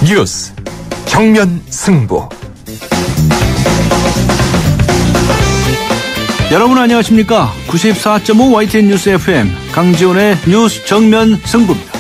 뉴스 정면 승부. 여러분 안녕하십니까? 94.5 YTN 뉴스 FM 강지훈의 뉴스 정면 승부입니다.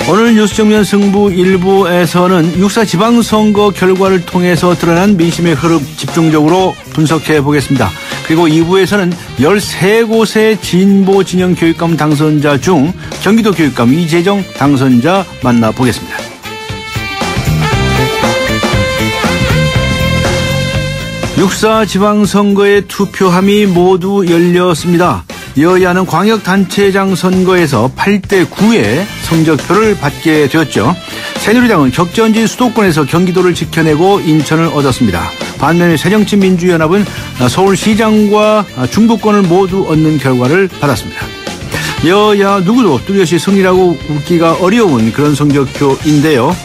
오늘 뉴스 정면 승부 1부에서는 6.4 지방선거 결과를 통해서 드러난 민심의 흐름 집중적으로 분석해 보겠습니다. 그리고 2부에서는 13곳의 진보 진영 교육감 당선자 중 경기도 교육감 이재정 당선자 만나보겠습니다. 육사 지방선거의 투표함이 모두 열렸습니다. 여야는 광역단체장 선거에서 8대9의 성적표를 받게 되었죠. 새누리당은 격전지 수도권에서 경기도를 지켜내고 인천을 얻었습니다. 반면에 새정치민주연합은 서울시장과 중부권을 모두 얻는 결과를 받았습니다. 여야 누구도 뚜렷이 승리라고 웃기가 어려운 그런 성적표인데요.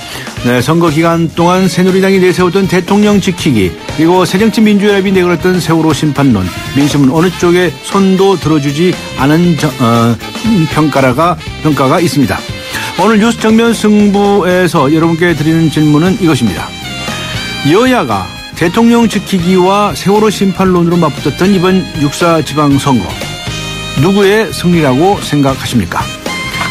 네, 선거 기간 동안 새누리당이 내세웠던 대통령 지키기, 그리고 새정치민주연합이 내걸었던 세월호 심판론, 민심은 어느 쪽에 손도 들어주지 않은 평가가 있습니다. 오늘 뉴스 정면 승부에서 여러분께 드리는 질문은 이것입니다. 여야가 대통령 지키기와 세월호 심판론으로 맞붙었던 이번 6.4 지방선거, 누구의 승리라고 생각하십니까?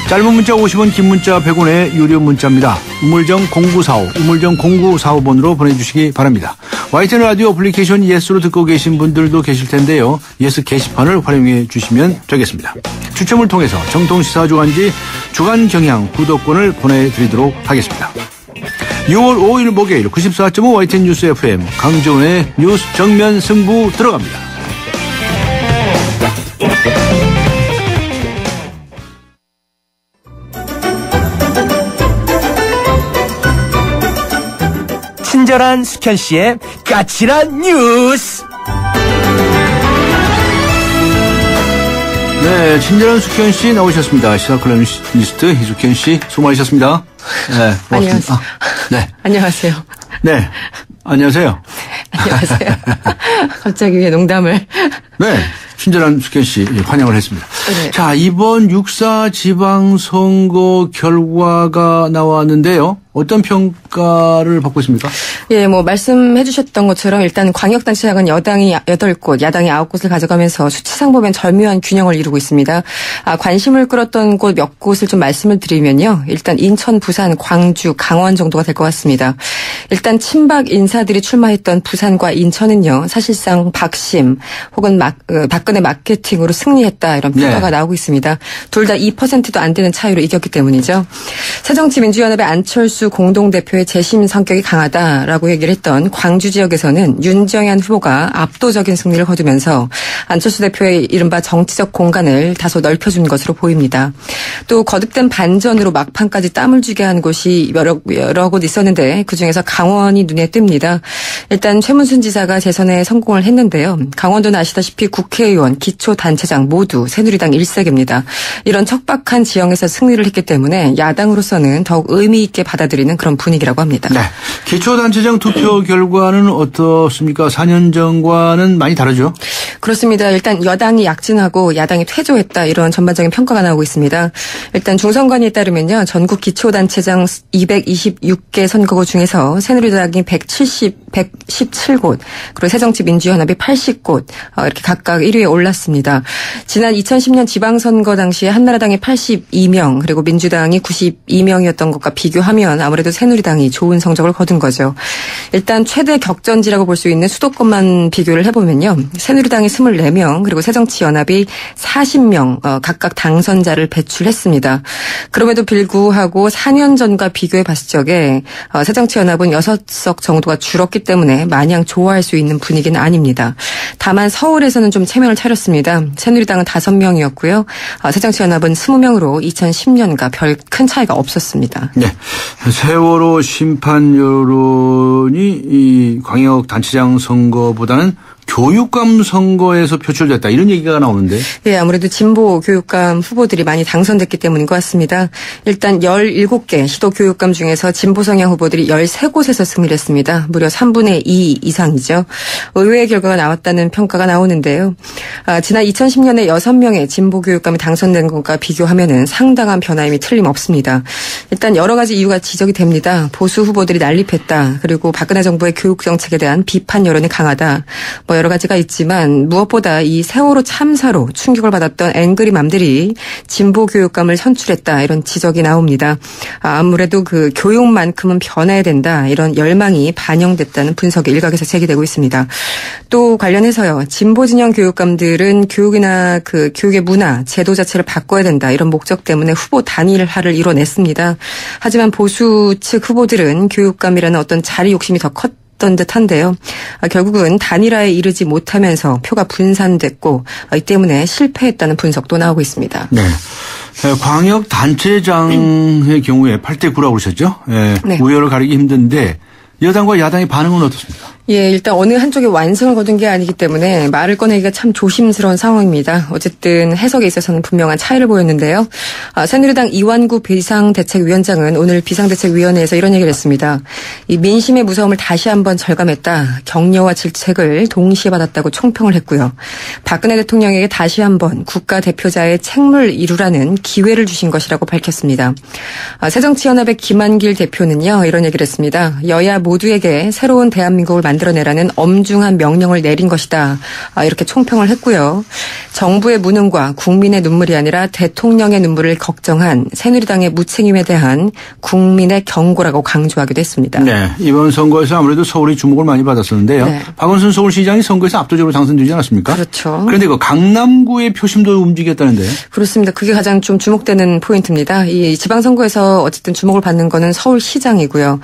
짧은 문자 50원, 긴 문자 100원의 유료 문자입니다. 우물정 0945, 우물정 0945번으로 보내주시기 바랍니다. YTN 라디오 어플리케이션 예스로 듣고 계신 분들도 계실 텐데요. 예스 게시판을 활용해 주시면 되겠습니다. 추첨을 통해서 정통시사주간지 주간경향 구독권을 보내드리도록 하겠습니다. 6월 5일 목요일 94.5 YTN 뉴스 FM 강지훈의 뉴스 정면 승부 들어갑니다. 친절한 숙현 씨의 까칠한 뉴스. 네, 친절한 숙현 씨 나오셨습니다. 시사 컬럼니스트 이숙현 씨 수고 많으셨습니다. 네, 안녕하세요. 네, 안녕하세요. 네, 안녕하세요. 안녕하세요. 갑자기 왜 농담을? 네, 친절한 숙현 씨 환영을 했습니다. 네. 자, 이번 6.4 지방선거 결과가 나왔는데요. 어떤 평가를 받고 있습니까? 예, 말씀해 주셨던 것처럼 일단 광역단체장은 여당이 8곳, 야당이 9곳을 가져가면서 수치상 보면 절묘한 균형을 이루고 있습니다. 관심을 끌었던 곳 몇 곳을 좀 말씀을 드리면요. 일단 인천, 부산, 광주, 강원 정도가 될 것 같습니다. 일단 친박 인사들이 출마했던 부산과 인천은요. 사실상 박심 혹은 박근혜 마케팅으로 승리했다 이런 평가가 나오고 있습니다. 둘 다 2%도 안 되는 차이로 이겼기 때문이죠. 새정치민주연합의 안철수 공동대표의 재심 성격이 강하다라고 얘기를 했던 광주 지역에서는 윤정현 후보가 압도적인 승리를 거두면서 안철수 대표의 이른바 정치적 공간을 다소 넓혀준 것으로 보입니다. 또 거듭된 반전으로 막판까지 땀을 쥐게 한 곳이 여러 곳 있었는데 그중에서 강원이 눈에 띕니다. 일단 최문순 지사가 재선에 성공을 했는데요. 강원도는 아시다시피 국회의원, 기초단체장 모두 새누리당 일색입니다. 이런 척박한 지형에서 승리를 했기 때문에 야당으로서는 더욱 의미 있게 받아들이는 그런 분위기라고 합니다. 네, 기초단체장 투표 결과는 어떻습니까? 4년 전과는 많이 다르죠? 그렇습니다. 일단 여당이 약진하고 야당이 퇴조했다 이런 전반적인 평가가 나오고 있습니다. 일단 중선관위에 따르면요. 전국 기초단체장 226개 선거구 중에서 새누리당이 117곳 그리고 새정치민주연합이 80곳 이렇게 각각 1위에 올랐습니다. 지난 2010년 지방선거 당시에 한나라당이 82명 그리고 민주당이 92명이었던 것과 비교하면 아무래도 새누리당이 좋은 성적을 거둔 거죠. 일단 최대 격전지라고 볼 수 있는 수도권만 비교를 해보면요. 새누리당이 24명 그리고 새정치연합이 40명 각각 당선자를 배출했습니다. 그럼에도 불구하고 4년 전과 비교해 봤을 적에 새정치연합은 6석 정도가 줄었기 때문에 마냥 좋아할 수 있는 분위기는 아닙니다. 다만 서울에서는 좀 체면을 차렸습니다. 새누리당은 5명이었고요. 새정치연합은 20명으로 2010년과 별 큰 차이가 없었습니다. 네, 세월호 심판 여론이 이 광역단체장 선거보다는 교육감 선거에서 표출됐다 이런 얘기가 나오는데. 네, 아무래도 진보 교육감 후보들이 많이 당선됐기 때문인 것 같습니다. 일단 17개 시도 교육감 중에서 진보 성향 후보들이 13곳에서 승리를 했습니다. 무려 3분의 2 이상이죠. 의외의 결과가 나왔다는 평가가 나오는데요. 지난 2010년에 6명의 진보 교육감이 당선된 것과 비교하면은 상당한 변화임이 틀림없습니다. 일단 여러 가지 이유가 지적이 됩니다. 보수 후보들이 난립했다. 그리고 박근혜 정부의 교육 정책에 대한 비판 여론이 강하다. 여러 가지가 있지만 무엇보다 이 세월호 참사로 충격을 받았던 앵그리맘들이 진보 교육감을 선출했다 이런 지적이 나옵니다. 아무래도 그 교육만큼은 변해야 된다 이런 열망이 반영됐다는 분석이 일각에서 제기되고 있습니다. 또 관련해서요. 진보 진영 교육감들은 교육이나 그 교육의 문화, 제도 자체를 바꿔야 된다 이런 목적 때문에 후보 단일화를 이뤄냈습니다. 하지만 보수 측 후보들은 교육감이라는 어떤 자리 욕심이 더 컸던 듯한데요. 결국은 단일화에 이르지 못하면서 표가 분산됐고 이 때문에 실패했다는 분석도 나오고 있습니다. 네. 광역 단체장의 경우에 8대 9라고 그러셨죠? 네. 우열을 가리기 힘든데 여당과 야당의 반응은 어떻습니까? 예, 일단 어느 한쪽이 완승을 거둔 게 아니기 때문에 말을 꺼내기가 참 조심스러운 상황입니다. 어쨌든 해석에 있어서는 분명한 차이를 보였는데요. 새누리당 이완구 비상대책위원장은 오늘 비상대책위원회에서 이런 얘기를 했습니다. 이 민심의 무서움을 다시 한번 절감했다. 격려와 질책을 동시에 받았다고 총평을 했고요. 박근혜 대통령에게 다시 한번 국가대표자의 책무를 이루라는 기회를 주신 것이라고 밝혔습니다. 새정치연합의 김한길 대표는요. 이런 얘기를 했습니다. 여야 모두에게 새로운 대한민국을 만들어내라는 엄중한 명령을 내린 것이다. 이렇게 총평을 했고요. 정부의 무능과 국민의 눈물이 아니라 대통령의 눈물을 걱정한 새누리당의 무책임에 대한 국민의 경고라고 강조하기도 했습니다. 네, 이번 선거에서 아무래도 서울이 주목을 많이 받았었는데요. 네. 박원순 서울시장이 선거에서 압도적으로 당선되지 않았습니까? 그렇죠. 그런데 그 강남구의 표심도 움직였다는데. 그렇습니다. 그게 가장 좀 주목되는 포인트입니다. 이 지방선거에서 어쨌든 주목을 받는 거는 서울시장이고요.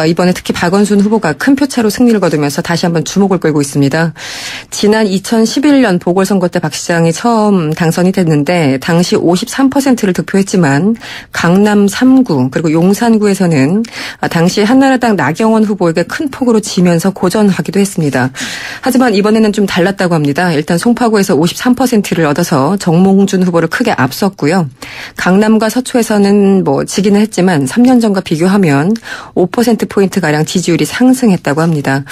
이번에 특히 박원순 후보가 큰 표차로 승리를 거두면서 다시 한번 주목을 끌고 있습니다. 지난 2011년 보궐선거 때 박 시장이 처음 당선이 됐는데 당시 53%를 득표했지만 강남 3구 그리고 용산구에서는 당시 한나라당 나경원 후보에게 큰 폭으로 지면서 고전하기도 했습니다. 하지만 이번에는 좀 달랐다고 합니다. 일단 송파구에서 53%를 얻어서 정몽준 후보를 크게 앞섰고요. 강남과 서초에서는 지기는 했지만 3년 전과 비교하면 5%포인트가량 지지율이 상승했다고 합니다.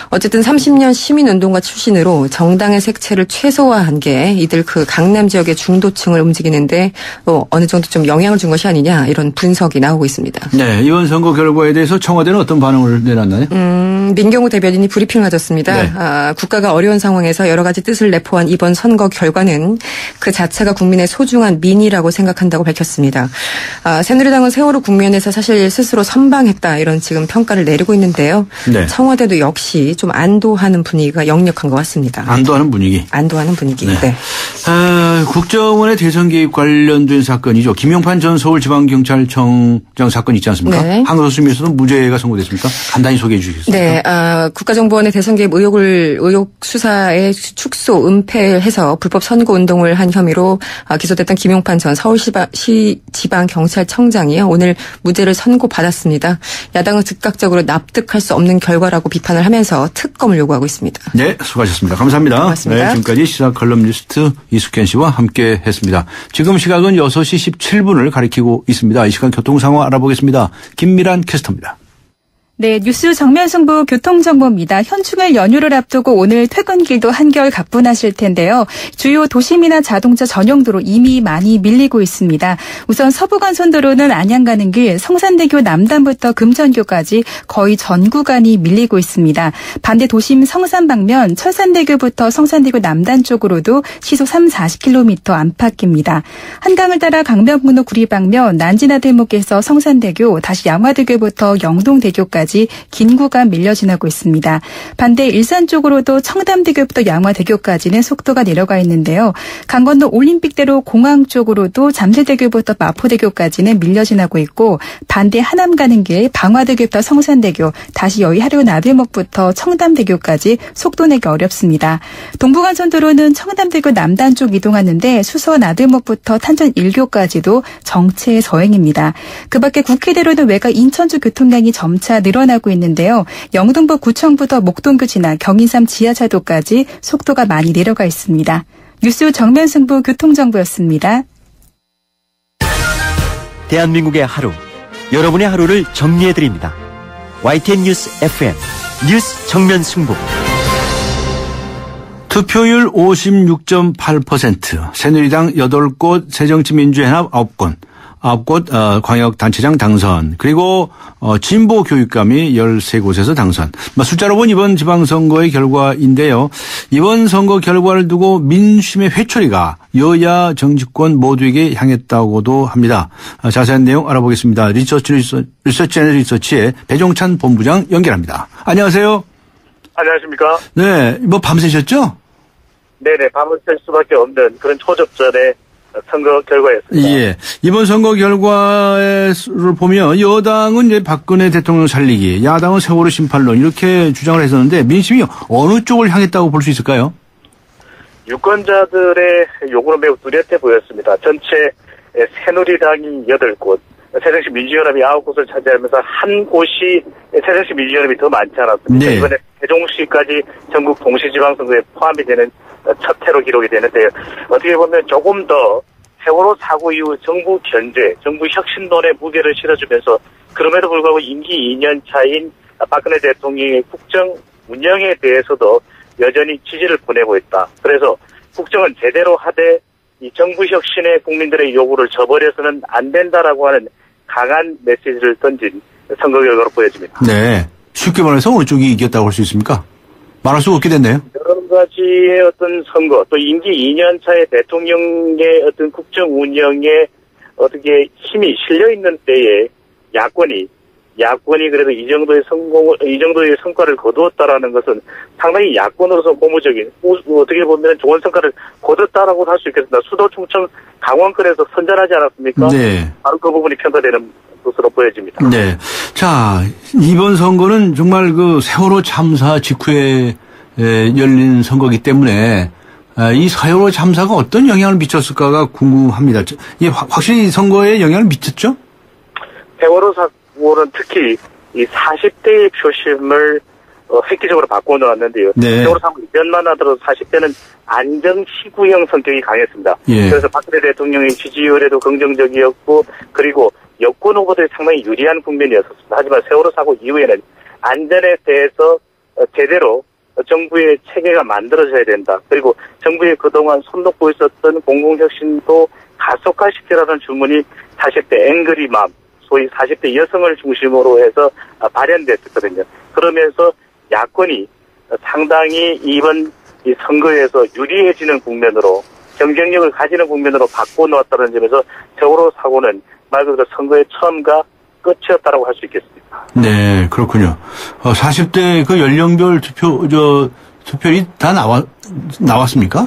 어쨌든 30년 시민운동가 출신으로 정당의 색채를 최소화한 게 이들 그 강남 지역의 중도층을 움직이는데 어느 정도 좀 영향을 준 것이 아니냐 이런 분석이 나오고 있습니다. 네, 이번 선거 결과에 대해서 청와대는 어떤 반응을 내놨나요? 민경우 대변인이 브리핑을 가졌습니다. 네. 국가가 어려운 상황에서 여러 가지 뜻을 내포한 이번 선거 결과는 그 자체가 국민의 소중한 민의라고 생각한다고 밝혔습니다. 새누리당은 세월호 국면에서 사실 스스로 선방했다 이런 지금 평가를 내리고 있는데요. 네. 청와대도 역시 좀 안도하는 분위기가 역력한 것 같습니다. 안도하는 분위기. 안도하는 분위기. 네. 네. 국정원의 대선 개입 관련된 사건이죠. 김용판 전 서울지방경찰청장 사건 있지 않습니까? 네. 항소심에서도 무죄가 선고됐습니까? 간단히 소개해 주시겠습니까? 네. 국가정보원의 대선 개입 의혹 수사에 축소, 은폐해서 불법 선거 운동을 한 혐의로 기소됐던 김용판 전 서울시지방경찰청장이요. 오늘 무죄를 선고받았습니다. 야당은 즉각적으로 납득할 수 없는 결과라고 비판을 하면서 특검을 요구하고 있습니다. 네, 수고하셨습니다. 감사합니다. 고맙습니다. 네, 지금까지 시사 컬럼니스트 이숙현 씨와 함께 했습니다. 지금 시각은 6시 17분을 가리키고 있습니다. 이 시간 교통 상황 알아보겠습니다. 김미란 캐스터입니다. 네, 뉴스 정면 승부 교통정보입니다. 현충일 연휴를 앞두고 오늘 퇴근길도 한결 가뿐하실 텐데요. 주요 도심이나 자동차 전용도로 이미 많이 밀리고 있습니다. 우선 서부간선도로는 안양 가는 길 성산대교 남단부터 금천교까지 거의 전 구간이 밀리고 있습니다. 반대 도심 성산 방면 철산대교부터 성산대교 남단 쪽으로도 시속 30-40km 안팎입니다. 한강을 따라 강변북로 구리 방면 난지나들목에서 성산대교 다시 양화대교부터 영동대교까지 긴 구간 밀려 지나고 있습니다. 반대 일산 쪽으로도 청담대교부터 양화대교까지는 속도가 내려가 있는데요. 강건도 올림픽대로 공항 쪽으로도 잠실대교부터 마포대교까지는 밀려 지나고 있고 반대 하남 가는 길 방화대교부터 성산대교 다시 여의하류 나들목부터 청담대교까지 속도 내기 어렵습니다. 동부간선도로는 청담대교 남단 쪽 이동하는데 수서 나들목부터 탄전 1교까지도 정체 서행입니다. 그 밖에 국회대로는 외곽 인천주 교통량이 점차 늘어나고 늘어나고 있는데요. 영등포 구청부터 목동교 지나 경인삼 지하차도까지 속도가 많이 내려가 있습니다. 뉴스 정면 승부 교통정보였습니다. 대한민국의 하루, 여러분의 하루를 정리해드립니다. YTN 뉴스 FM, 뉴스 정면 승부. 투표율 56.8%, 새누리당 8곳, 새정치민주연합 9곳 광역단체장 당선, 그리고 진보 교육감이 13곳에서 당선. 숫자로 본 이번 지방선거의 결과인데요. 이번 선거 결과를 두고 민심의 회초리가 여야 정치권 모두에게 향했다고도 합니다. 자세한 내용 알아보겠습니다. 리서치 앤 리서치의 배종찬 본부장 연결합니다. 안녕하세요. 안녕하십니까? 네, 밤새셨죠? 네네, 밤을 샐 수밖에 없는 그런 초접전의 선거 결과였습니다. 예. 이번 선거 결과를 보면 여당은 이제 박근혜 대통령 살리기, 야당은 세월호 심판론 이렇게 주장을 했었는데 민심이 어느 쪽을 향했다고 볼 수 있을까요? 유권자들의 요구는 매우 뚜렷해 보였습니다. 전체 새누리당이 8곳, 새정치민주연합이 9곳을 차지하면서 한 곳이 새정치민주연합이 더 많지 않았습니까? 네. 이번에 세종시까지 전국 동시지방선거에 포함이 되는 첫 해로 기록이 되는데요. 어떻게 보면 조금 더 세월호 사고 이후 정부 견제, 정부 혁신론에 무게를 실어주면서 그럼에도 불구하고 임기 2년 차인 박근혜 대통령의 국정 운영에 대해서도 여전히 지지를 보내고 있다. 그래서 국정은 제대로 하되 이 정부 혁신의 국민들의 요구를 저버려서는 안 된다라고 하는 강한 메시지를 던진 선거 결과로 보여집니다. 네. 쉽게 말해서 어느 쪽이 이겼다고 할 수 있습니까? 말할 수 없게 됐네요. 여러 가지의 어떤 선거, 또 임기 2년 차의 대통령의 어떤 국정 운영에 어떻게 힘이 실려 있는 때에 야권이 그래도 이 정도의 성과를 거두었다라는 것은 상당히 야권으로서 고무적인, 어떻게 보면 좋은 성과를 거뒀다라고 할 수 있겠습니다. 수도, 충청, 강원권에서 선전하지 않았습니까? 네. 바로 그 부분이 평가되는 것으로 보여집니다. 네. 자, 이번 선거는 정말 그 세월호 참사 직후에 열린 선거이기 때문에 이 세월호 참사가 어떤 영향을 미쳤을까가 궁금합니다. 이게 확실히 선거에 영향을 미쳤죠? 세월호 사고는 특히 이 40대의 표심을 획기적으로 바꿔놓았는데요. 네. 세월호 사고 이전만 하더라도 40대는 안정시구형 성격이 강했습니다. 예. 그래서 박근혜 대통령의 지지율에도 긍정적이었고, 그리고 여권 후보들이 상당히 유리한 국면이었습니다. 하지만 세월호 사고 이후에는 안전에 대해서 제대로 정부의 체계가 만들어져야 된다. 그리고 정부의 그동안 손 놓고 있었던 공공혁신도 가속화시키라는 주문이 40대 앵그리맘, 소위 40대 여성을 중심으로 해서 발현됐었거든요. 그러면서 야권이 상당히 이번 이 선거에서 유리해지는 국면으로, 경쟁력을 가지는 국면으로 바꿔놓았다는 점에서 세월호 사고는 말 그대로 선거의 처음과 끝이었다라고 할 수 있겠습니다. 네, 그렇군요. 40대 그 연령별 투표율이 다 나왔습니까?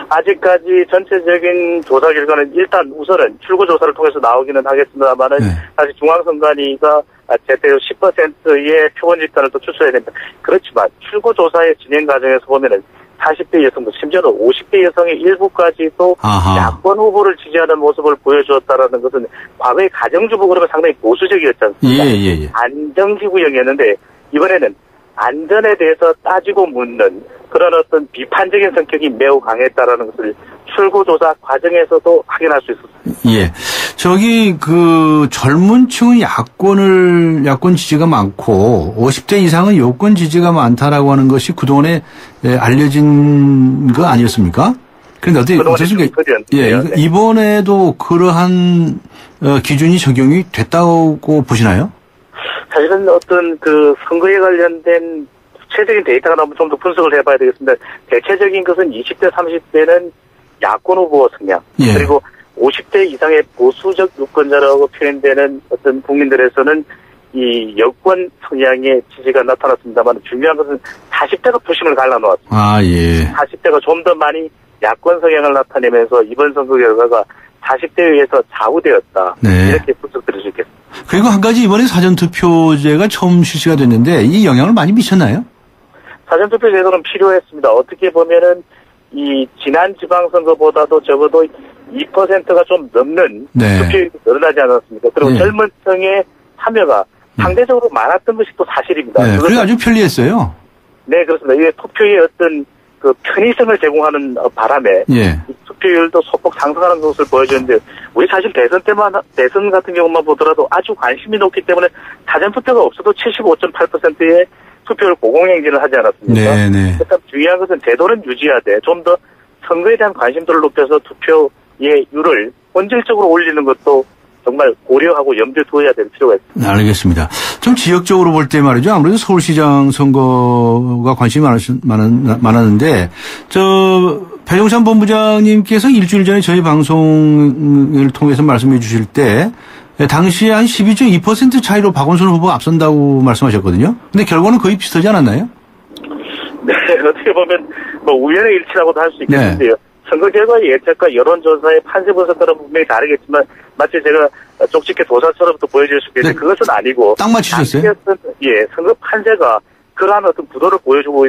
아직까지 전체적인 조사 결과는 일단 우선은 출구조사를 통해서 나오기는 하겠습니다만은 네. 사실 중앙선관위가 제대로 10%의 표본 집단을 또 추출해야 됩니다. 그렇지만 출구조사의 진행 과정에서 보면은 40대 여성, 심지어는 50대 여성의 일부까지도 아하. 야권 후보를 지지하는 모습을 보여주었다라는 것은 과거의 가정주부 그러면 상당히 보수적이었지 않습니까? 예. 안정기구형이었는데 이번에는 안전에 대해서 따지고 묻는 그런 어떤 비판적인 성격이 매우 강했다라는 것을 출구조사 과정에서도 확인할 수 있었습니다. 예. 저기 그 젊은 층은 야권 지지가 많고 50대 이상은 여권 지지가 많다라고 하는 것이 그동안에 알려진 거 아니었습니까? 그런데 어떻습니까? 예. 네. 이번에도 그러한 기준이 적용이 됐다고 보시나요? 사실은 어떤 그 선거에 관련된 구체적인 데이터가 나오면 좀 더 분석을 해봐야 되겠습니다. 대체적인 것은 20대, 30대는 야권 후보 성향, 예. 그리고 50대 이상의 보수적 유권자라고 표현되는 어떤 국민들에서는 이 여권 성향의 지지가 나타났습니다만 중요한 것은 40대가 표심을 갈라놓았습니다. 아, 예. 40대가 좀 더 많이 야권 성향을 나타내면서 이번 선거 결과가 40대에 의해서 좌우되었다. 네. 이렇게 분석드릴 수 있겠습니다. 그리고 한 가지 이번에 사전투표제가 처음 실시가 됐는데 이 영향을 많이 미쳤나요? 사전투표 제도는 필요했습니다. 어떻게 보면은 이 지난 지방선거보다도 적어도 2%가 좀 넘는 네. 투표율이 늘어나지 않았습니까? 그리고 네. 젊은 층의 참여가 상대적으로 많았던 것이 또 사실입니다. 네, 그게 아주 편리했어요. 네, 그렇습니다. 이게 투표의 어떤 그 편의성을 제공하는 바람에 예. 투표율도 소폭 상승하는 것을 보여주는데 우리 사실 대선 같은 경우만 보더라도 아주 관심이 높기 때문에 사전투표가 없어도 75.8%의 투표를 공공행진을 하지 않았습니까? 네네. 일단 중요한 것은 제도는 유지하되 좀 더 선거에 대한 관심도를 높여서 투표의 율을 본질적으로 올리는 것도 정말 고려하고 염두에 두어야 될 필요가 있습니다. 알겠습니다. 좀 지역적으로 볼 때 말이죠. 아무래도 서울시장 선거가 관심이 많았는데, 배종찬 본부장님께서 일주일 전에 저희 방송을 통해서 말씀해 주실 때, 당시에 한 12.2% 차이로 박원순 후보가 앞선다고 말씀하셨거든요. 근데 결과는 거의 비슷하지 않았나요? 네, 어떻게 보면 뭐 우연의 일치라고도 할 수 있겠는데요. 네. 선거 결과의 예측과 여론조사의 판세 분석과는 분명히 다르겠지만 마치 제가 쪽집게 도사처럼 또 보여줄 수 있겠는데 네. 그것은 아니고 딱 맞히셨어요? 예, 선거 판세가 그러한 어떤 구도를 보여주고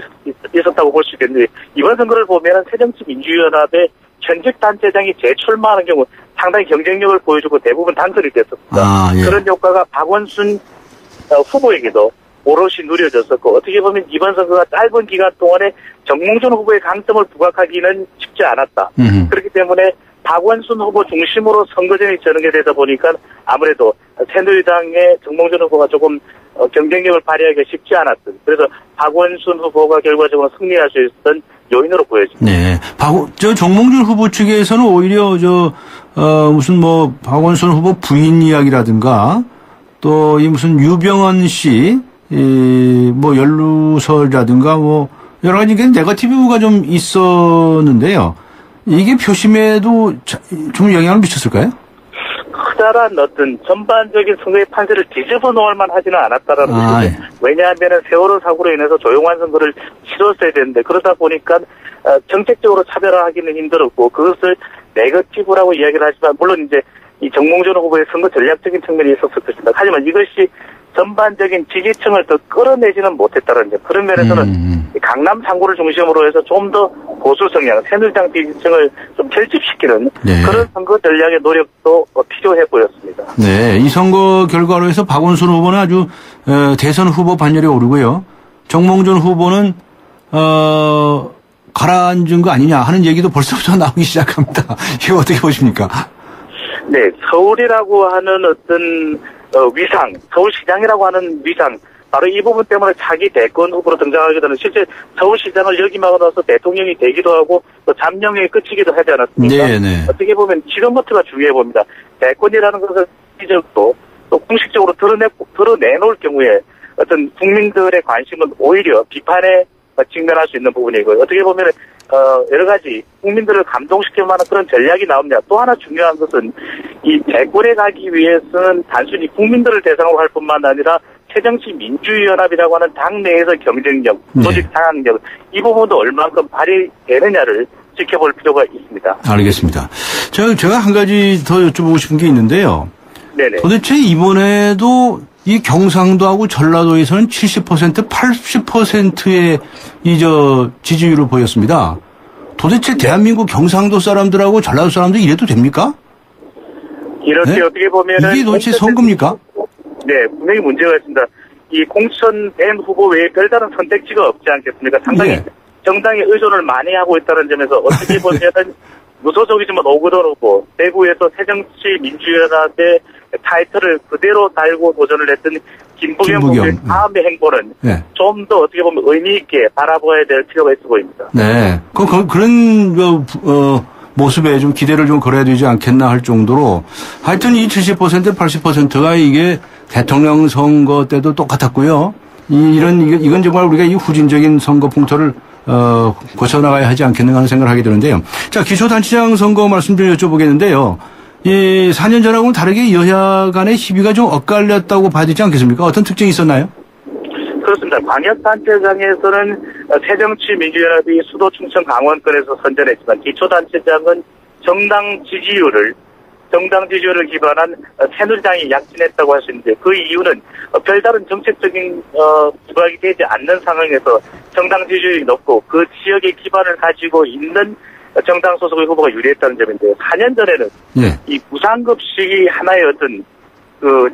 있었다고 볼 수 있겠는데 이번 선거를 보면 새정치민주연합의 현직 단체장이 재출마하는 경우 상당히 경쟁력을 보여주고 대부분 당선이 됐었습니다. 예. 그런 효과가 박원순 후보에게도 오롯이 누려졌었고 어떻게 보면 이번 선거가 짧은 기간 동안에 정몽준 후보의 강점을 부각하기는 쉽지 않았다. 그렇기 때문에 박원순 후보 중심으로 선거전이 전개되다 보니까 아무래도 새누리당의 정몽준 후보가 조금 경쟁력을 발휘하기가 쉽지 않았던 그래서 박원순 후보가 결과적으로 승리할 수 있었던 요인으로 보여집니다. 네, 정몽준 후보 측에서는 오히려 무슨 박원순 후보 부인 이야기라든가 또 이 무슨 유병헌 씨 연루설이라든가 여러 가지 네거티브가 좀 있었는데요. 이게 표심에도 좀 영향을 미쳤을까요? 커다란 어떤 전반적인 선거의 판세를 뒤집어 놓을 만 하지는 않았다라는 것이죠. 예. 왜냐하면 세월호 사고로 인해서 조용한 선거를 치렀어야 되는데 그러다 보니까 정책적으로 차별화하기는 힘들었고 그것을 네거티브라고 이야기를 하지만 물론 이제 이 정몽준 후보의 선거 전략적인 측면이 있었을 것입니다. 하지만 이것이 전반적인 지지층을 더 끌어내지는 못했다는 점. 그런 면에서는 강남 3구를 중심으로 해서 좀 더 보수 성향, 새누리당 지지층을 좀 결집시키는 네. 그런 선거 전략의 노력도 필요해 보였습니다. 네, 이 선거 결과로 해서 박원순 후보는 아주 대선 후보 반열에 오르고요. 정몽준 후보는 가라앉은 거 아니냐 하는 얘기도 벌써부터 나오기 시작합니다. 이거 어떻게 보십니까? 네, 서울이라고 하는 어떤 위상, 서울시장이라고 하는 위상, 바로 이 부분 때문에 차기 대권 후보로 등장하게 되는 실제 서울시장을 역임하고 나서 대통령이 되기도 하고 또 잠룡에 그치기도 하지 않았습니까? 네네. 어떻게 보면 지금부터가 중요해 봅니다. 대권이라는 것을 또 공식적으로 드러내놓을 경우에 어떤 국민들의 관심은 오히려 비판에 직면할 수 있는 부분이고요. 어떻게 보면 여러 가지 국민들을 감동시킬 만한 그런 전략이 나옵니다. 또 하나 중요한 것은 이 대권에 가기 위해서는 단순히 국민들을 대상으로 할 뿐만 아니라 새정치민주연합이라고 하는 당내에서 경쟁력, 조직 상황력 이 부분도 얼만큼 발휘되느냐를 지켜볼 필요가 있습니다. 알겠습니다. 제가 한 가지 더 여쭤보고 싶은 게 있는데요. 네네. 도대체 이번에도 이 경상도하고 전라도에서는 70%, 80%의 지지율을 보였습니다. 도대체 대한민국 경상도 사람들하고 전라도 사람들 이래도 됩니까? 이렇게 어떻게 보면은 이게 도대체 선거입니까? 네, 분명히 문제가 있습니다. 이 공천된 후보 외에 별다른 선택지가 없지 않겠습니까? 상당히 정당의 의존을 많이 하고 있다는 점에서 어떻게 보면은 무소속이지만 오그던 후보, 대구에서 새정치민주연합의 타이틀을 그대로 달고 도전을 했던 김부겸 후보의 다음의 행보는 좀 더 어떻게 보면 의미 있게 바라봐야 될 필요가 있어 보입니다. 네, 그런 모습에 좀 기대를 좀 걸어야 되지 않겠나 할 정도로 하여튼 이 70%, 80%가 이게 대통령 선거 때도 똑같았고요. 이건 정말 우리가 이 후진적인 선거 풍토를 고쳐나가야 하지 않겠는가 하는 생각을 하게 되는데요. 자, 기초단체장 선거 말씀 좀 여쭤보겠는데요. 이 4년 전하고는 다르게 여야 간의 희비가 좀 엇갈렸다고 봐야 되지 않겠습니까? 어떤 특징이 있었나요? 그렇습니다. 광역단체장에서는 새정치민주연합이 수도 충청 강원권에서 선전했지만 기초단체장은 정당 지지율을 기반한 새누리당이 약진했다고 할 수 있는데 그 이유는 별다른 정책적인 부각이 되지 않는 상황에서 정당 지지율이 높고 그 지역의 기반을 가지고 있는 정당 소속의 후보가 유리했다는 점인데요. 4년 전에는 이 무상급식이 하나의 어떤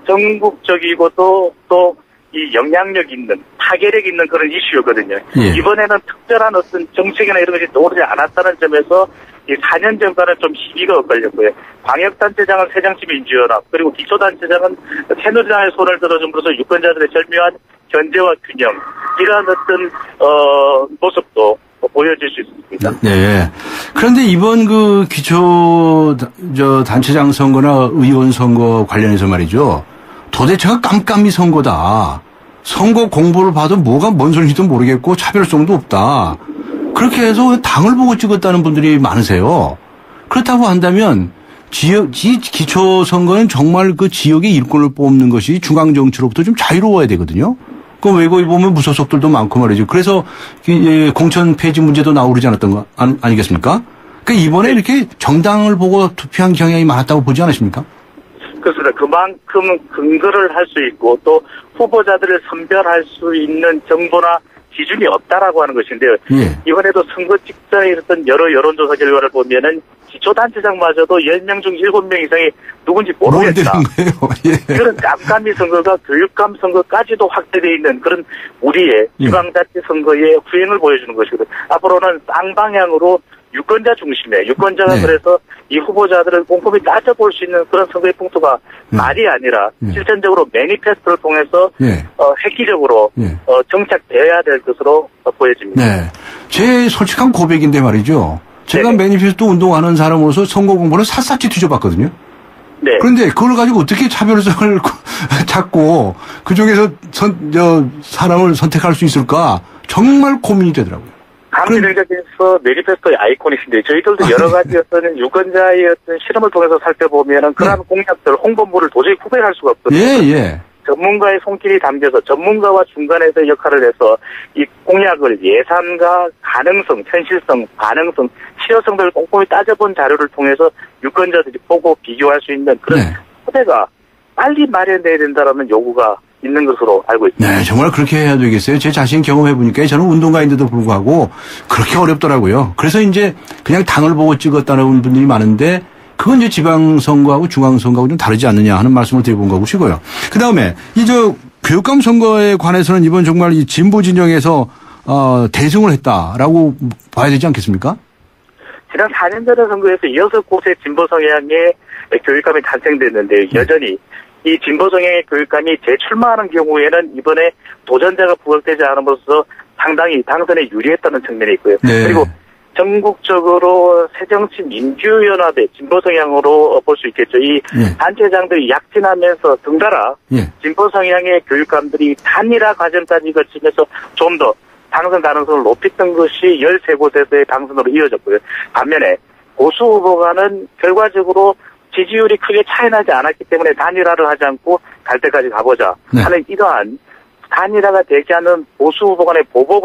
전국적이고도 또 이 영향력 있는, 파괴력 있는 그런 이슈였거든요. 예. 이번에는 특별한 어떤 정책이나 이런 것이 떠오르지 않았다는 점에서 이 4년 전과는 좀 시기가 엇갈렸고요. 광역단체장은 새정치민주연합, 그리고 기초단체장은 새누리당의 손을 들어줌으로써 유권자들의 절묘한 견제와 균형, 이러한 어떤, 모습도 보여질 수 있습니다. 네. 그런데 이번 그 단체장 선거나 의원 선거 관련해서 말이죠. 도대체가 깜깜이 선거다. 선거 공보를 봐도 뭐가 뭔 소리인지도 모르겠고 차별성도 없다. 그렇게 해서 당을 보고 찍었다는 분들이 많으세요. 그렇다고 한다면 기초 선거는 정말 그 지역의 일꾼을 뽑는 것이 중앙 정치로부터 좀 자유로워야 되거든요. 그 외국에 보면 무소속들도 많고 말이죠. 그래서 공천 폐지 문제도 나오고 그러지 않았던 거 아니겠습니까? 그러니까 이번에 이렇게 정당을 보고 투표한 경향이 많았다고 보지 않으십니까? 그렇습니다. 그만큼 근거를 할 수 있고 또 후보자들을 선별할 수 있는 정보나 기준이 없다라고 하는 것인데요. 예. 이번에도 선거 직전에 있었던 여러 여론조사 결과를 보면은 기초단체장마저도 10명 중 7명 이상이 누군지 모르겠다. 예. 그런 깜깜이 선거가 교육감 선거까지도 확대되어 있는 그런 우리의 지방자치 선거의 후행을 보여주는 것이거든요. 앞으로는 쌍방향으로 유권자 중심에 유권자가 네. 그래서 이 후보자들을 꼼꼼히 따져볼 수 있는 그런 선거의 풍토가 말이 아니라 실천적으로 매니페스토를 통해서 획기적으로 정착되어야 될 것으로 보여집니다. 네, 제 솔직한 고백인데 말이죠. 제가 매니페스토 운동하는 사람으로서 선거 공부를 샅샅이 뒤져봤거든요. 네. 그런데 그걸 가지고 어떻게 차별성을 찾고 그중에서 사람을 선택할 수 있을까 정말 고민이 되더라고요. 강진일각에서 매니페스토의 아이콘이신데 저희들도 여러 가지 어떤 유권자의 어떤 실험을 통해서 살펴보면은 그러한 공약들, 홍보물을 도저히 구별할 수가 없거든요. 예. 전문가의 손길이 담겨서 전문가와 중간에서 역할을 해서 이 공약을 예산과 가능성, 현실성, 반응성, 실효성 등을 꼼꼼히 따져본 자료를 통해서 유권자들이 보고 비교할 수 있는 그런 토대가 빨리 마련돼야 된다라는 요구가 있는 것으로 알고 있습니다. 네, 정말 그렇게 해야 되겠어요. 제 자신 경험해보니까 저는 운동가인데도 불구하고 그렇게 어렵더라고요. 그래서 이제 그냥 당을 보고 찍었다는 분들이 많은데 그건 이제 지방선거하고 중앙선거하고 좀 다르지 않느냐 하는 말씀을 드려본 거고시고요. 그 다음에 교육감 선거에 관해서는 이번 정말 이 진보 진영에서 대승을 했다라고 봐야 되지 않겠습니까? 지난 4년 전의 선거에서 6곳의 진보 성향의 교육감이 탄생됐는데 여전히 이 진보 성향의 교육감이 재출마하는 경우에는 이번에 도전자가 부각되지 않음으로써 상당히 당선에 유리했다는 측면이 있고요. 네. 그리고 전국적으로 새정치민주연합의 진보 성향으로 볼 수 있겠죠. 이 단체장들이 약진하면서 덩달아 진보 성향의 교육감들이 단일화 과정까지 거치면서 좀 더 당선 가능성을 높였던 것이 13곳에서의 당선으로 이어졌고요. 반면에 보수 후보가는 결과적으로 지지율이 크게 차이나지 않았기 때문에 단일화를 하지 않고 갈 때까지 가보자 하는 이러한 단일화가 되지 않은 보수 후보 간의 보복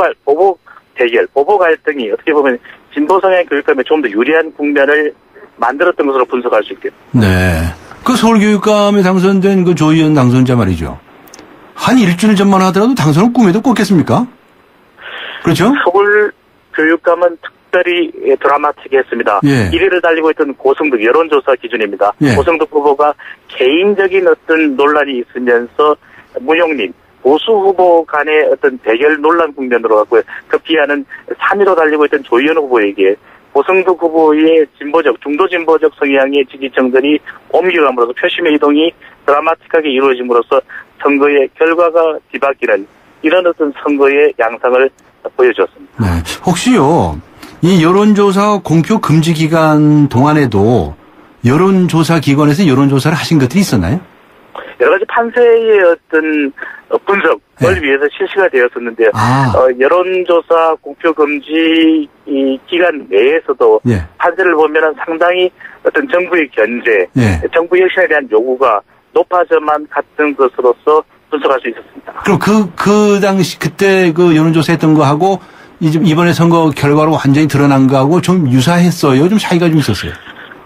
대결, 보복 갈등이 어떻게 보면 진보 성향 교육감에 좀 더 유리한 국면을 만들었던 것으로 분석할 수 있겠습니다. 네. 그 서울교육감에 당선된 그 조희연 당선자 말이죠. 한 일주일 전만 하더라도 당선을 꿈에도 꿨겠습니까? 그렇죠? 서울 교육감은 특별히 드라마틱했습니다. 1위를 달리고 있던 고성득 여론조사 기준입니다. 고성득 후보가 개인적인 어떤 논란이 있으면서 무용림, 보수 후보 간의 어떤 대결 논란 국면으로 갔고요. 급기야는 3위로 달리고 있던 조희연 후보에게 고성득 후보의 진보적, 중도 진보적 성향의 지지층들이 옮겨감으로써 표심의 이동이 드라마틱하게 이루어짐으로써 선거의 결과가 뒤바뀌는 이런 어떤 선거의 양상을 보여줬습니다. 네. 혹시요, 이 여론조사 공표 금지 기간 동안에도 여론조사 기관에서 여론조사를 하신 것들이 있었나요? 여러 가지 판세의 어떤 분석을 위해서 실시가 되었었는데요. 여론조사 공표 금지 이 기간 내에서도 판세를 보면은 상당히 어떤 정부의 견제, 정부 혁신에 대한 요구가 높아져만 갔던 것으로서 분석할 수 있었습니다. 그럼 그 당시 그때 그 여론조사 했던 거하고 이번에 선거 결과로 완전히 드러난 거하고 좀 유사했어요? 좀 차이가 좀 있었어요?